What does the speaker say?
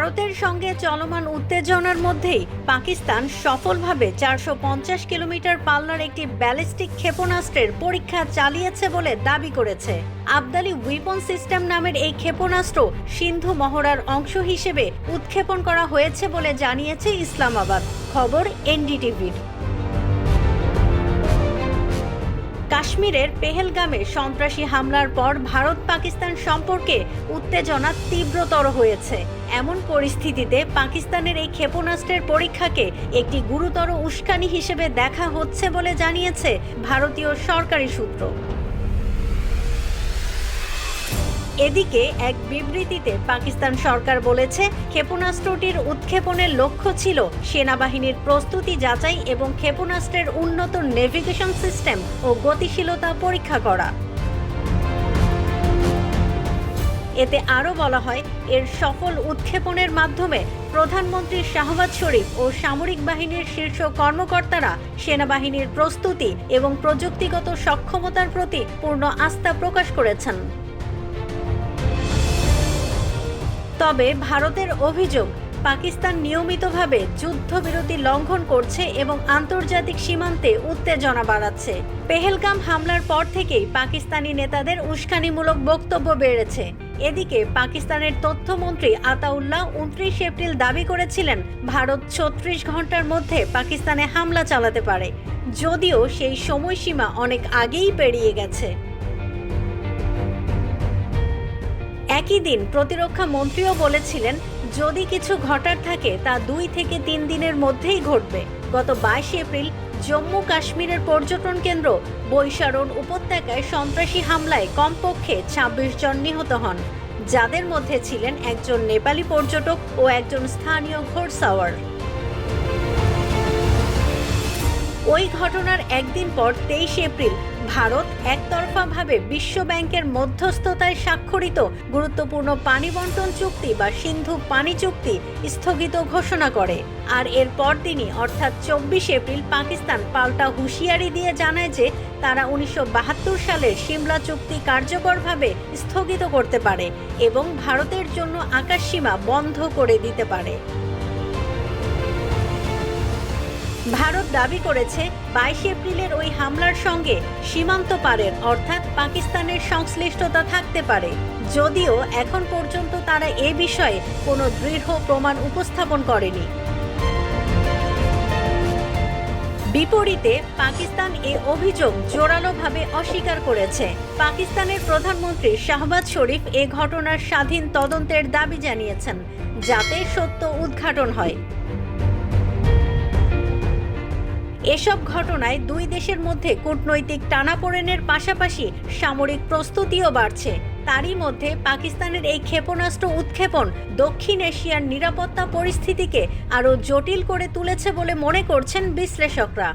ভারতের সঙ্গে চলমান উত্তেজনার মধ্যেই পাকিস্তান সফলভাবে 450 কিলোমিটার পাল্লার একটি ব্যালিস্টিক ক্ষেপণাস্ত্রের পরীক্ষা চালিয়েছে বলে দাবি করেছে। আবদালি উইপন সিস্টেম নামের এই ক্ষেপণাস্ত্র সিন্ধু মহড়ার অংশ হিসেবে উৎক্ষেপণ করা হয়েছে বলে জানিয়েছে ইসলামাবাদ। খবর এনডিটিভির। কাশ্মীরের পেহেলগামে সন্ত্রাসী হামলার পর ভারত পাকিস্তান সম্পর্কে উত্তেজনা তীব্রতর হয়েছে। এমন পরিস্থিতিতে পাকিস্তানের এই ক্ষেপণাস্ত্রের পরীক্ষাকে একটি গুরুতর উস্কানি হিসেবে দেখা হচ্ছে বলে জানিয়েছে ভারতীয় সরকারি সূত্র। এদিকে এক বিবৃতিতে পাকিস্তান সরকার বলেছে, ক্ষেপণাস্ত্রটির উৎক্ষেপণের লক্ষ্য ছিল সেনাবাহিনীর প্রস্তুতি যাচাই এবং ক্ষেপণাস্ত্রের উন্নত নেভিগেশন সিস্টেম ও গতিশীলতা পরীক্ষা করা। এতে আরও বলা হয়, এর সফল উৎক্ষেপণের মাধ্যমে প্রধানমন্ত্রী শাহবাজ শরীফ ও সামরিক বাহিনীর শীর্ষ কর্মকর্তারা সেনাবাহিনীর প্রস্তুতি এবং প্রযুক্তিগত সক্ষমতার প্রতি পূর্ণ আস্থা প্রকাশ করেছেন। তবে ভারতের অভিযোগ, পাকিস্তান নিয়মিতভাবে যুদ্ধবিরতি লঙ্ঘন করছে এবং আন্তর্জাতিক সীমান্তে উত্তেজনা বাড়াচ্ছে। পেহেলগাম হামলার পর থেকেই পাকিস্তানি নেতাদের উস্কানিমূলক বক্তব্য বেড়েছে। এদিকে পাকিস্তানের তথ্যমন্ত্রী আতাউল্লাহ 29 এপ্রিল দাবি করেছিলেন, ভারত 36 ঘন্টার মধ্যে পাকিস্তানে হামলা চালাতে পারে, যদিও সেই সময়সীমা অনেক আগেই পেরিয়ে গেছে। একই দিন প্রতিরক্ষা মন্ত্রীও বলেছিলেন, যদি কিছু ঘটার থাকে তা 2 থেকে 3 দিনের মধ্যেই ঘটবে। গত 22 এপ্রিল জম্মু কাশ্মীরের পর্যটন কেন্দ্র বৈশারণ উপত্যকায় সন্ত্রাসী হামলায় কমপক্ষে 26 জন নিহত হন, যাদের মধ্যে ছিলেন একজন নেপালি পর্যটক ও একজন স্থানীয় ঘোড়সাওয়ার। ওই ঘটনার একদিন পর 23 এপ্রিল ভারত একতরফাভাবে বিশ্ব ব্যাংকের মধ্যস্থতায় স্বাক্ষরিত গুরুত্বপূর্ণ পানি বন্টন চুক্তি বা সিন্ধু পানি চুক্তি স্থগিত ঘোষণা করে। আর এর পরদিনই অর্থাৎ 24 এপ্রিল পাকিস্তান পাল্টা হুঁশিয়ারি দিয়ে জানায় যে তারা 1972 সালের সিমলা চুক্তি কার্যকরভাবে স্থগিত করতে পারে এবং ভারতের জন্য আকাশসীমা বন্ধ করে দিতে পারে। ভারত দাবি করেছে, 22 এপ্রিলের ওই হামলার সঙ্গে সীমান্ত পারের অর্থাৎ পাকিস্তানের সংশ্লিষ্টতা থাকতে পারে, যদিও এখন পর্যন্ত তারা এ বিষয়ে কোনো দৃঢ় প্রমাণ উপস্থাপন করেনি। বিপরীতে পাকিস্তান এ অভিযোগ জোরালোভাবে অস্বীকার করেছে। পাকিস্তানের প্রধানমন্ত্রী শাহবাজ শরীফ এ ঘটনার স্বাধীন তদন্তের দাবি জানিয়েছেন, যাতে সত্য উদ্ঘাটন হয়। এসব ঘটনায় দুই দেশের মধ্যে কূটনৈতিক টানাপোড়েনের পাশাপাশি সামরিক প্রস্তুতিও বাড়ছে। তারই মধ্যে পাকিস্তানের এই ক্ষেপণাস্ত্র উৎক্ষেপণ দক্ষিণ এশিয়ার নিরাপত্তা পরিস্থিতিকে আরও জটিল করে তুলেছে বলে মনে করছেন বিশ্লেষকরা।